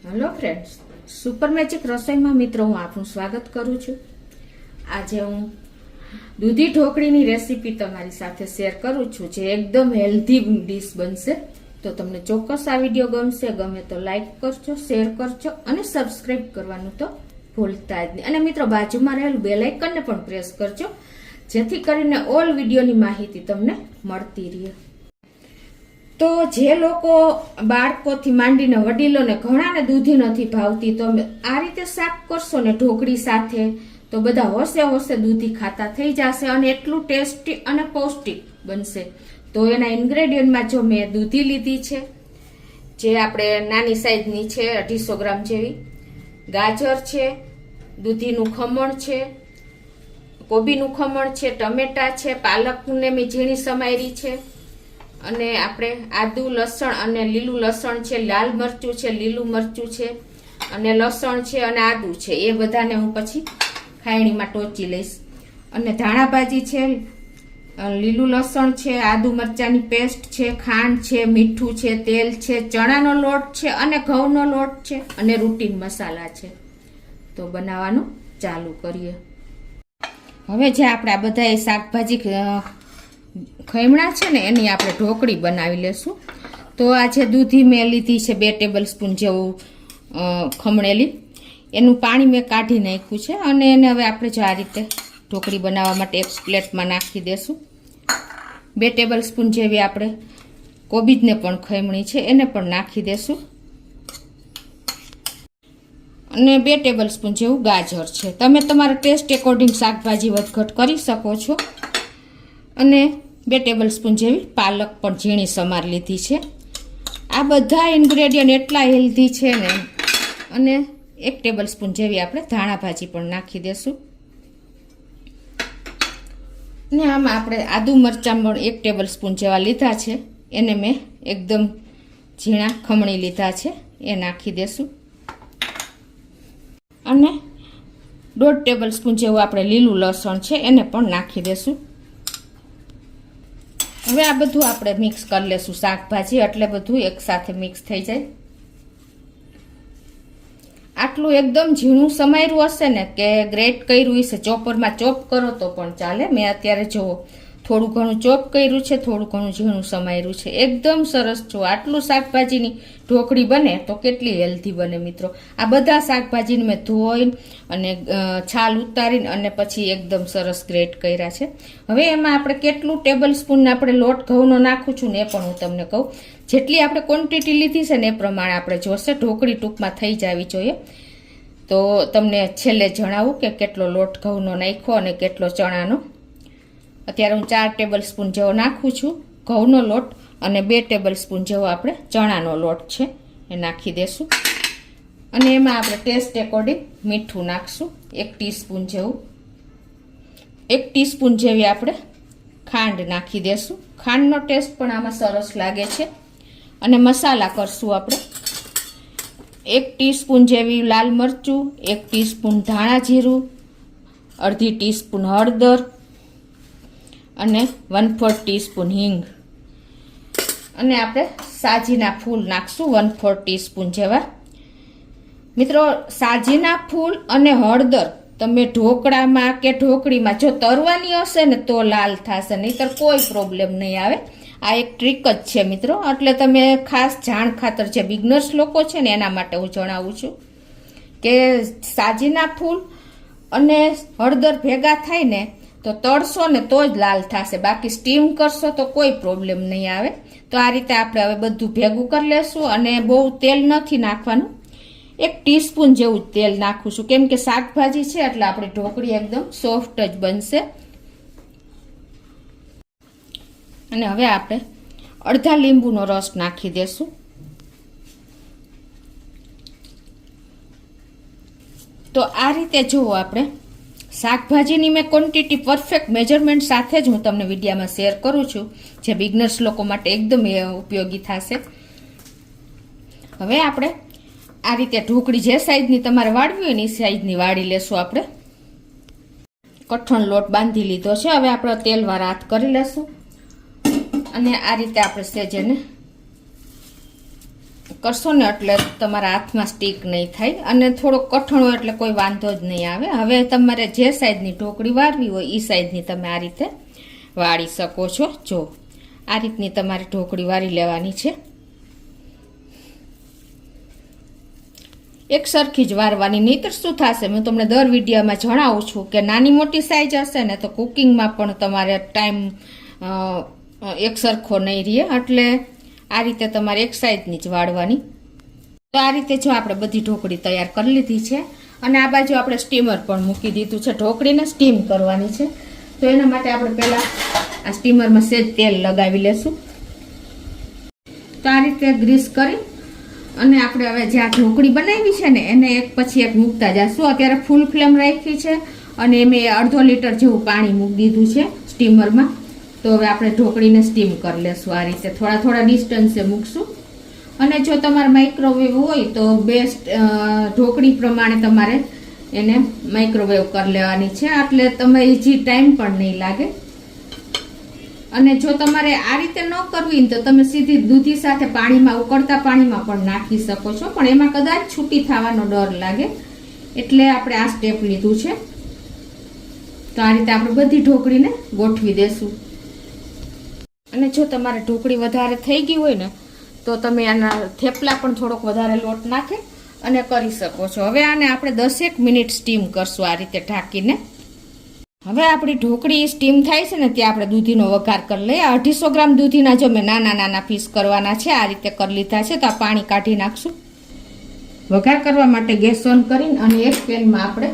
Hello friends, super magic રસોઈમાં મિત્રો હું આપનું સ્વાગત કરું છું। આજે હું દૂધી ઢોકળીની રેસીપી તમારી સાથે શેર કરું છું, જે એકદમ હેલ્ધી ડીશ બનશે। તો તમને ચોક્કસ આ વિડીયો ગમશે, ગમે તો લાઈક કરજો, શેર કરજો અને સબસ્ક્રાઇબ કરવાનું તો ભૂલતા જ નહીં। અને મિત્રો બાજુમાં રહેલું બેલ આઇકનને પણ પ્રેસ કરજો, જેથી કરીને ઓલ વિડીયોની માહિતી તમને મળતી રહે। તો જે લોકો બાળકોથી માંડીને વડીલોને ઘણાને દૂધી નથી ભાવતી, તો આ રીતે શાક કરશો ને ઢોકળી સાથે, તો બધા હોશે હોશે દૂધી ખાતા થઈ જશે અને એટલું ટેસ્ટી અને પૌષ્ટિક બનશે। તો એના ઇન્ગ્રેડિયન્ટમાં જો મેં દૂધી લીધી છે, જે આપણે નાની સાઈઝની છે, 250 ગ્રામ જેવી, ગાજર છે, દૂધીનું ખમણ છે, કોબીનું ખમણ છે, ટમેટા છે, પાલકને મેં ઝીણી સમારી છે, અને આપણે આદુ લસણ અને લીલું લસણ છે, લાલ મરચું છે, લીલું મરચું છે અને લસણ છે અને આદુ છે, એ બધાને હું પછી ખાયણીમાં ટોચી લઈશ। અને ધાણા ભાજી છે, લીલું લસણ છે, આદુ મરચાની પેસ્ટ છે, ખાંડ છે, મીઠું છે, તેલ છે, ચણાનો લોટ છે અને ઘઉંનો લોટ છે અને રૂટીન મસાલા છે। તો બનાવવાનું ચાલુ કરીએ। હવે જે આપણે આ બધા શાકભાજી ખમણા છે ને, એની આપણે ઢોકળી બનાવી લેશું। તો આ જે દૂધી મેં લીધી છે 2 ટેબલ સ્પૂન જેવું ખમણેલી, એનું પાણી મેં કાઢી નાખ્યું છે અને એને હવે આપણે જો આ રીતે ઢોકળી બનાવવા માટે એક પ્લેટમાં નાખી દેશું। 2 ટેબલ સ્પૂન જેવી આપણે કોબીજને પણ ખમણી છે, એને પણ નાખી દેશું અને 2 ટેબલ સ્પૂન જેવું ગાજર છે। તમે તમારા ટેસ્ટ એકોર્ડિંગ શાકભાજી વધઘટ કરી શકો છો। અને 2 ટેબલ સ્પૂન જેવી પાલક પણ ઝીણી સમાર લીધી છે। આ બધા ઇન્ગ્રેડિયન્ટ એટલા હેલ્ધી છે ને। અને 1 ટેબલ સ્પૂન જેવી આપણે ધાણા ભાજી પણ નાખી દેશું। ને આમાં આપણે આદુ મરચાં પણ 1 ટેબલ સ્પૂન જેવા લીધા છે, એને મેં એકદમ ઝીણા ખમણી લીધા છે, એ નાખી દેશું। અને 1.5 ટેબલ સ્પૂન જેવું આપણે લીલું લસણ છે, એને પણ નાખી દેશું। હવે આ બધું આપણે મિક્સ કરી લેશું શાકભાજી, એટલે બધું એકસાથે મિક્સ થઈ જાય। આટલું એકદમ ઝીણું સમાર્યું હશે ને, કે ગ્રેટ કર્યું હશે, ચોપરમાં ચોપ કરો તો પણ ચાલે। મેં અત્યારે જો થોડું ઘણું ચોપ કર્યું છે, થોડું ઘણું ઝીણું સમાર્યું છે, એકદમ સરસ। જો આટલું શાકભાજીની ઢોકળી બને તો કેટલી હેલ્ધી બને મિત્રો। આ બધા શાકભાજીને મેં ધોઈને અને છાલ ઉતારીને અને પછી એકદમ સરસ ગ્રેટ કર્યા છે। હવે એમાં આપણે કેટલું ટેબલ સ્પૂન આપણે લોટ ઘઉંનો નાખું છું ને, એ પણ હું તમને કહું। જેટલી આપણે ક્વોન્ટિટી લીધી છે ને, એ પ્રમાણે આપણે જોશે। ઢોકળી ટૂંકમાં થઈ જવી જોઈએ। તો તમને છેલ્લે જણાવું કે કેટલો લોટ ઘઉંનો નાખ્યો અને કેટલો ચણાનો। અત્યારે હું 4 ટેબલ સ્પૂન જેવો નાખું છું ઘઉંનો લોટ, અને 2 ટેબલ સ્પૂન જેવો આપણે ચણાનો લોટ છે એ નાખી દેશું। અને એમાં આપણે ટેસ્ટ એકોર્ડિંગ મીઠું નાખશું 1 ટીસ્પૂન જેવું। 1 ટીસ્પૂન જેવી આપણે ખાંડ નાખી દેશું। ખાંડનો ટેસ્ટ પણ આમાં સરસ લાગે છે। અને મસાલા કરશું આપણે 1 ટીસ્પૂન જેવી લાલ મરચું, 1 ટીસ્પૂન ધાણા જીરું, અડધી ટીસ્પૂન હળદર અને 1/4 ટીસ્પૂન હિંગ। અને આપણે સાજીના ફૂલ નાખશું 1/4 ટીસ્પૂન જેવા। મિત્રો સાજીના ફૂલ અને હળદર તમે ઢોકળામાં કે ઢોકળીમાં જો તરવાની હશે ને તો લાલ થશે, નહીતર કોઈ પ્રોબ્લેમ નહીં આવે। આ એક ટ્રીક જ છે મિત્રો, એટલે તમે ખાસ જાણ ખાતર જે બિગનર્સ લોકો છે ને, એના માટે હું જણાવું છું કે સાજીના ફૂલ અને હળદર ભેગા થાય ને તો તળશો ને તો જ લાલ થશે, બાકી સ્ટીમ કરશો તો કોઈ પ્રોબ્લેમ નહીં આવે। તો આ રીતે આપણે હવે બધું ભેગું કરી લેશું। અને બહુ તેલ નથી નાખવાનું, 1 ટીસ્પૂન જેવું તેલ નાખું છું, કેમ કે શાકભાજી છે એટલે આપણી ઢોકળી એકદમ સોફ્ટ જ બનશે। અને હવે આપણે અડધા લીંબુનો રસ નાખી દેશું। તો આ રીતે જુઓ, આપણે શાકભાજીની મેં ક્વોન્ટિટી પરફેક્ટ મેજરમેન્ટ સાથે જ હું તમને વિડીયોમાં શેર કરું છું, જે બિગનર્સ લોકો માટે એકદમ ઉપયોગી થશે। હવે આપણે આ રીતે ઢોકળી જે સાઈઝની તમારે વાળવી હોય ને, એ સાઈઝની વાળી લેશું। આપણે કઠણ લોટ બાંધી લીધો છે, હવે આપણે તેલવાળા હાથ કરી લેશું અને આ રીતે આપણે સેજ એને કરશો ને એટલે તમારા હાથમાં સ્ટીક નહીં થાય અને થોડોક કઠણ હોય એટલે કોઈ વાંધો જ નહીં આવે. હવે તમારે જે સાઈઝની ઢોકળી વાળવી હોય એ સાઈઝની તમે આ રીતે વાળી શકો છો. જો આ રીતની તમારે ઢોકળી વાળી લેવાની છે. એક સરખી જ વારવાની, નહીંતર શું થશે, હું તમને દર વિડીયોમાં જણાવું છું કે નાની મોટી સાઈઝ હશે ને તો કુકિંગમાં પણ તમારે ટાઈમ એક સરખો નહીં રહે. એટલે આ રીતે તમારે એક સાઈઝની જ વાળવાની. તો આ રીતે જો આપણે બધી ઢોકળી તૈયાર કરી લીધી છે અને આ બાજુ આપણે સ્ટીમર પણ મૂકી દીધું છે. ઢોકળીને સ્ટીમ કરવાની છે તો એના માટે આપણે પહેલાં આ સ્ટીમરમાં સહેજ તેલ લગાવી લેશું. તો આ રીતે ગ્રીસ કરી અને આપણે હવે જે આ ઢોકળી બનાવી છે ને એને એક પછી એક મૂકતા જશું. અત્યારે ફૂલ ફ્લેમ રાખી છે અને મેં અડધો લીટર જેવું પાણી મૂકી દીધું છે સ્ટીમરમાં. તો હવે આપણે ઢોકળીને સ્ટીમ કરી લેશું. આ રીતે થોડા થોડા ડિસ્ટન્સે મૂકશું. અને જો તમારે માઇક્રોવેવ હોય તો બેસ્ટ ઢોકળી પ્રમાણે તમારે એને માઇક્રોવેવ કરી લેવાની છે, એટલે તમે ઇઝી ટાઈમ પણ નહીં લાગે. અને જો તમારે આ રીતે ન કરવી તો તમે સીધી દૂધી સાથે પાણીમાં ઉકળતા પાણીમાં પણ નાખી શકો છો, પણ એમાં કદાચ છૂટી થવાનો ડર લાગે એટલે આપણે આ સ્ટેપ લીધું છે. તો આ રીતે આપણે બધી ઢોકળીને ગોઠવી દેશું. અને જો તમારે ઢોકળી વધારે થઈ ગઈ હોય ને તો તમે આના થેપલા પણ થોડોક વધારે લોટ નાખે અને કરી શકો છો. હવે આને આપણે 10 મિનિટ સ્ટીમ કરશું આ રીતે ઢાંકીને. હવે આપણી ઢોકળી સ્ટીમ થાય છે ને ત્યાં આપણે દૂધીનો વઘાર કરી લઈએ. 250 ગ્રામ દૂધીના જો મેં નાના નાના પીસ કરવાના છે, આ રીતે કરી લીધા છે. તો આ પાણી કાઢી નાખશું. વઘાર કરવા માટે ગેસ ઓન કરીને અને એક પેનમાં આપણે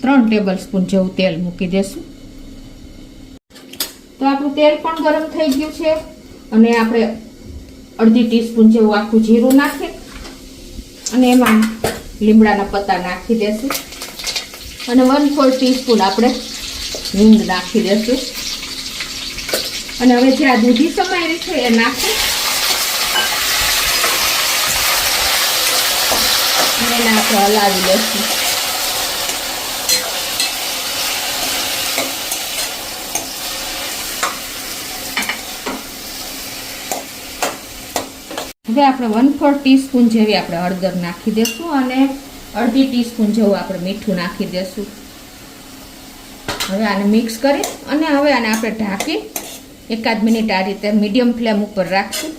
3 ટેબલ સ્પૂન જેવું તેલ મૂકી દેશું. તો આપણું તેલ પણ ગરમ થઈ ગયું છે અને આપણે અડધી ટીસ્પૂન જેવું આખું જીરું નાખી અને એમાં લીમડાના પત્તા નાખી દેશું અને 1/4 ટીસ્પૂન આપણે હિંગ નાખી દેશું. અને હવે જે આ દૂધી સમાયેલી છે એ નાખી અને એને આપણે હલાવી લેશું. હવે આપણે 1/4 ટીસ્પૂન જેવી આપણે હળદર નાખી દેશું અને અડધી ટીસ્પૂન જેવું આપણે મીઠું નાખી દેશું. હવે આને મિક્સ કરી અને હવે આને આપણે ઢાંકી 1 મિનિટ આ રીતે મીડિયમ ફ્લેમ ઉપર રાખશું.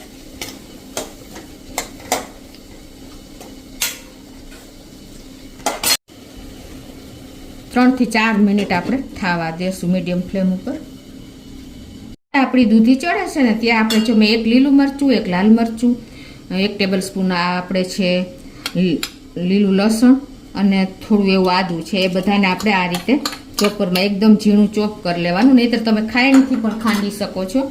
ત્રણ થી 4 મિનિટ આપણે થવા દેશું મીડિયમ ફ્લેમ ઉપર. આપણી દૂધી ચડે છે ને ત્યાં આપણે જો મેં 1 લીલું મરચું, 1 લાલ મરચું, 1 ટેબલ સ્પૂન આપણે છે લીલું લસણ અને થોડું એવું આદું છે, એ બધાને આપણે આ રીતે ચોપરમાં એકદમ ઝીણું ચોપ કરી લેવાનું, નહીંતર તમે ખાંડથી પણ ખાંડી શકો છો.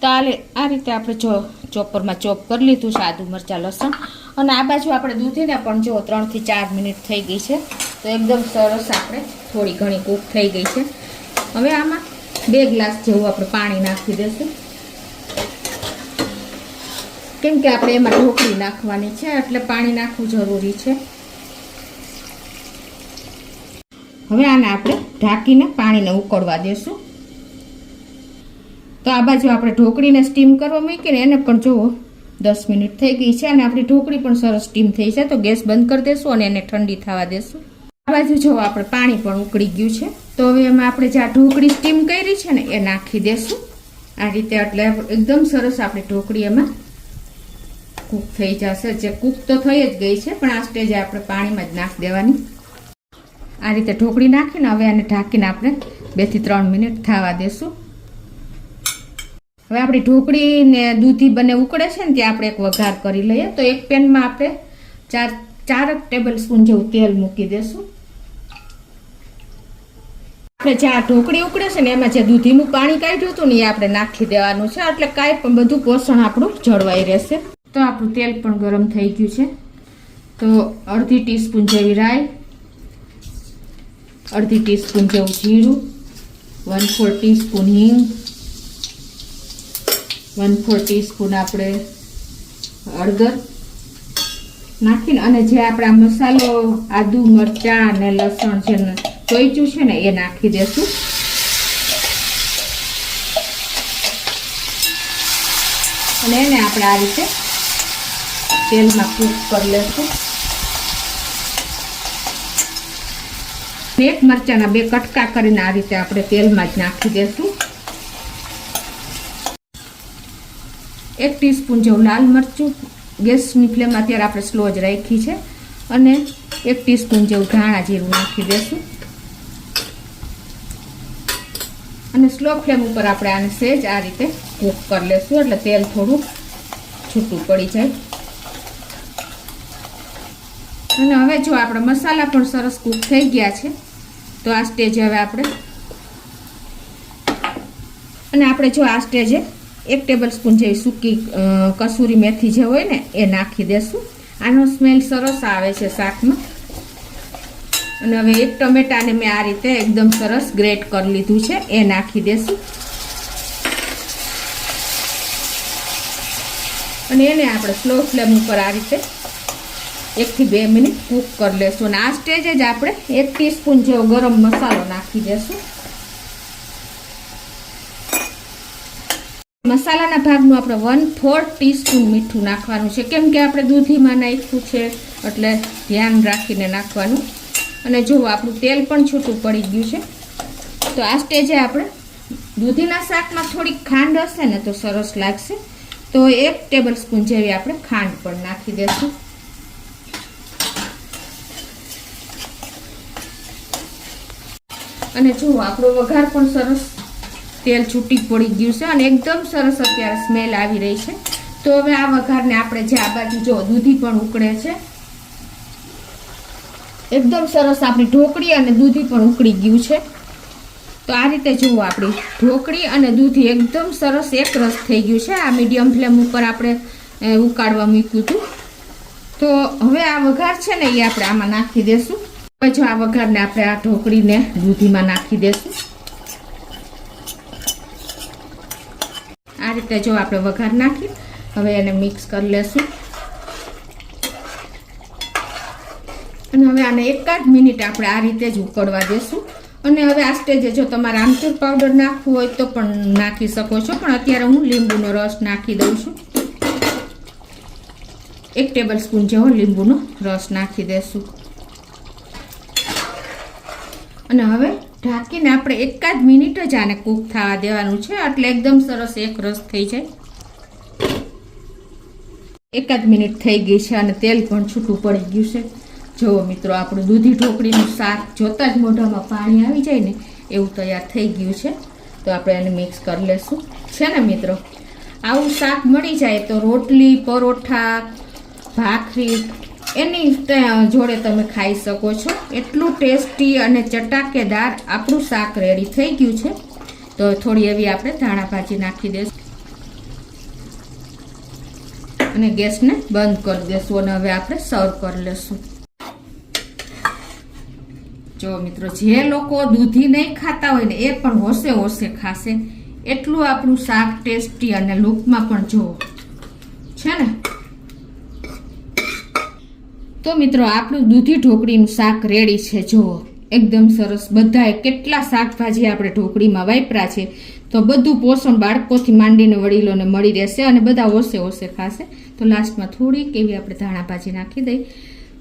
તો આ રીતે આપણે જો ચોપરમાં ચોપ કરી લીધું છે આદુ મરચાં લસણ. અને આ બાજુ આપણે દૂધીને પણ જો 3 થી 4 મિનિટ થઈ ગઈ છે તો એકદમ સરસ આપણે થોડી ઘણી કૂક થઈ ગઈ છે. હવે આમાં 2 ગ્લાસ જેવું આપણે પાણી નાખી દઈશું, કેમ કે આપણે એમાં ઢોકળી નાખવાની છે એટલે પાણી નાખવું જરૂરી છે. હવે આને આપણે ઢાંકીને પાણીને ઉકળવા દેશું. તો આ બાજુ આપણે ઢોકળીને સ્ટીમ કરવા મૂકીને એને પણ જુઓ 10 મિનિટ થઈ ગઈ છે અને આપણી ઢોકળી પણ સરસ સ્ટીમ થઈ છે. તો ગેસ બંધ કરી દેશું અને એને ઠંડી થવા દેશું. આ બાજુ જો આપણે પાણી પણ ઉકળી ગયું છે તો હવે એમાં આપણે જે આ ઢોકળી સ્ટીમ કરી છે ને એ નાખી દેશું આ રીતે. એટલે એકદમ સરસ આપણી ઢોકળી એમાં કૂક થઈ જશે. જે કૂક તો થઈ જ ગઈ છે પણ આ સ્ટેજે આપણે પાણીમાં જ નાખી દેવાની. આ રીતે ઢોકળી નાખીને હવે આને ઢાંકીને આપણે 2 થી 3 મિનિટ થવા દેશું. હવે આપણી ઢોકળી ને દૂધી બંને ઉકળે છે ને ત્યાં આપણે એક વઘાર કરી લઈએ. તો એક પેનમાં આપણે 4 ટેબલ સ્પૂન જેવું તેલ મૂકી દેશું. આપણે જે આ ઢોકળી ઉકળે છે ને એમાં જે દૂધીનું પાણી કાઢ્યું હતું ને એ આપણે નાખી દેવાનું છે, એટલે કાંઈ પણ બધું પોષણ આપણું જળવાઈ રહેશે. તો આપણું તેલ પણ ગરમ થઈ ગયું છે. તો અડધી ટીસ્પૂન જેવી રાઈ, અડધી ટીસ્પૂન જેવું જીરું, 1/4 ટીસ્પૂન હિંગ, 1/4 ટીસ્પૂન આપણે હળદર નાખીને અને જે આપણે મસાલો આદુ મરચાં અને લસણ જે ચોઈચું છે ને એ નાખી દેશું. અને એને આપણે આ રીતે તેલમાં કૂક કરી લઈશું. એક મરચાના 2 કટકા કરીને આ રીતે આપણે તેલમાં જ નાખી દઈશું. 1 ટીસ્પૂન જેવું લાલ મરચું, ગેસની ફ્લેમ અત્યારે આપણે સ્લો જ રાખી છે, અને 1 ટીસ્પૂન જેવું ધાણા જીરું નાખી દઈશું. અને સ્લો ફ્લેમ ઉપર આપણે આને સહેજ આ રીતે કૂક કરી લઈશું, એટલે તેલ થોડું છૂટું પડી જાય. અને હવે જો આપણા મસાલા પણ સરસ કૂક થઈ ગયા છે, તો આ સ્ટેજે હવે આપણે જો આ સ્ટેજે 1 ટેબલ સ્પૂન જેવી સૂકી કસૂરી મેથી જે હોય ને એ નાખી દેશું. આનો સ્મેલ સરસ આવે છે શાકમાં. અને હવે 1 ટમેટાને મેં આ રીતે એકદમ સરસ ગ્રેટ કરી લીધું છે, એ નાખી દેશું. અને એને આપણે સ્લો ફ્લેમ ઉપર આ રીતે 1 થી 2 મિનિટ કૂક કરી લેશું. અને આ સ્ટેજે જ આપણે 1 ટીસ્પૂન જેવો ગરમ મસાલો નાખી દેશું. મસાલાના ભાગનું આપણે 1/4 ટીસ્પૂન મીઠું નાખવાનું છે, કેમ કે આપણે દૂધીમાં નાખ્યું છે એટલે ધ્યાન રાખીને નાખવાનું. અને જો આપણું તેલ પણ છૂટું પડી ગયું છે, તો આ સ્ટેજે આપણે દૂધીના શાકમાં થોડીક ખાંડ હશે ને તો સરસ લાગશે, તો 1 ટેબલ સ્પૂન જેવી આપણે ખાંડ પણ નાખી દઈશું. અને જુઓ આપણો વઘાર પણ સરસ તેલ છૂટી પડી ગયું છે, અને એકદમ સરસ અત્યારે સ્મેલ આવી રહી છે. તો હવે આ વઘારને આપણે જે આ બાજુ જો દૂધી પણ ઉકળે છે, એકદમ સરસ આપણી ઢોકળી અને દૂધી પણ ઉકળી ગયું છે. તો આ રીતે જુઓ આપણી ઢોકળી અને દૂધી એકદમ સરસ એક રસ થઈ ગયું છે. આ મીડિયમ ફ્લેમ ઉપર આપણે ઉકાળવા મૂક્યું હતું. તો હવે આ વઘાર છે ને એ આપણે આમાં નાખી દેશું. હવે જો આ વઘારને આપણે આ ઢોકળીને દૂધીમાં નાખી દેશું. આ રીતે જો આપણે વઘાર નાખી હવે એને મિક્સ કરી લેશું. અને હવે આને 1 મિનિટ આપણે આ રીતે જ ઉકળવા દેશું. અને હવે આ સ્ટેજે જો તમારે આમચૂર પાવડર નાખવું હોય તો પણ નાખી શકો છો, પણ અત્યારે હું લીંબુનો રસ નાખી દઉં છું. 1 ટેબલ સ્પૂન જેવો લીંબુનો રસ નાખી દેશું. અને હવે ઢાંકીને આપણે 1 મિનિટ જ આને કૂક થવા દેવાનું છે, એટલે એકદમ સરસ એક રસ થઈ જાય. 1 મિનિટ થઈ ગઈ છે અને તેલ પણ છૂટું પડી ગયું છે. જો મિત્રો આપણું દૂધી ઢોકળીનું શાક જોતાં જ મોઢામાં પાણી આવી જાય ને એવું તૈયાર થઈ ગયું છે. તો આપણે એને મિક્સ કરી લેશું. છે ને મિત્રો, આવું શાક મળી જાય તો રોટલી, પરોઠા, ભાખરી એની જોડે તમે ખાઈ શકો છો. એટલું ટેસ્ટી અને ચટાકેદાર આપણું શાક રેડી થઈ ગયું છે. તો થોડી એવી આપણે ધાણા ભાજી નાખી દઈશું અને ગેસને બંધ કરી દઈશું. અને હવે આપણે સર્વ કરી લઈશું. જો મિત્રો, જે લોકો દૂધી નહીં ખાતા હોય ને એ પણ હોશે હોશે ખાશે, એટલું આપણું શાક ટેસ્ટી અને લુકમાં પણ જુઓ છે ને. તો મિત્રો, આપણું દૂધી ઢોકળીનું શાક રેડી છે. જુઓ એકદમ સરસ. બધાએ કેટલા શાકભાજી આપણે ઢોકળીમાં વાપર્યા છે, તો બધું પોષણ બાળકોથી માંડીને વડીલોને મળી રહેશે અને બધા હોશે હોશે ખાશે. તો લાસ્ટમાં થોડીક એવી આપણે ધાણા ભાજી નાખી દઈ.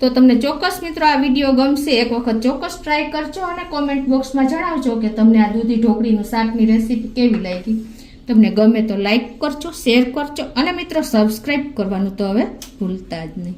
તો તમને ચોક્કસ મિત્રો આ વિડીયો ગમશે. એક વખત ચોક્કસ ટ્રાય કરજો અને કોમેન્ટ બોક્સમાં જણાવજો કે તમને આ દૂધી ઢોકળીનું શાકની રેસીપી કેવી લાગી. તમને ગમે તો લાઈક કરજો, શેર કરજો અને મિત્રો સબસ્ક્રાઈબ કરવાનું તો હવે ભૂલતા જ નહીં.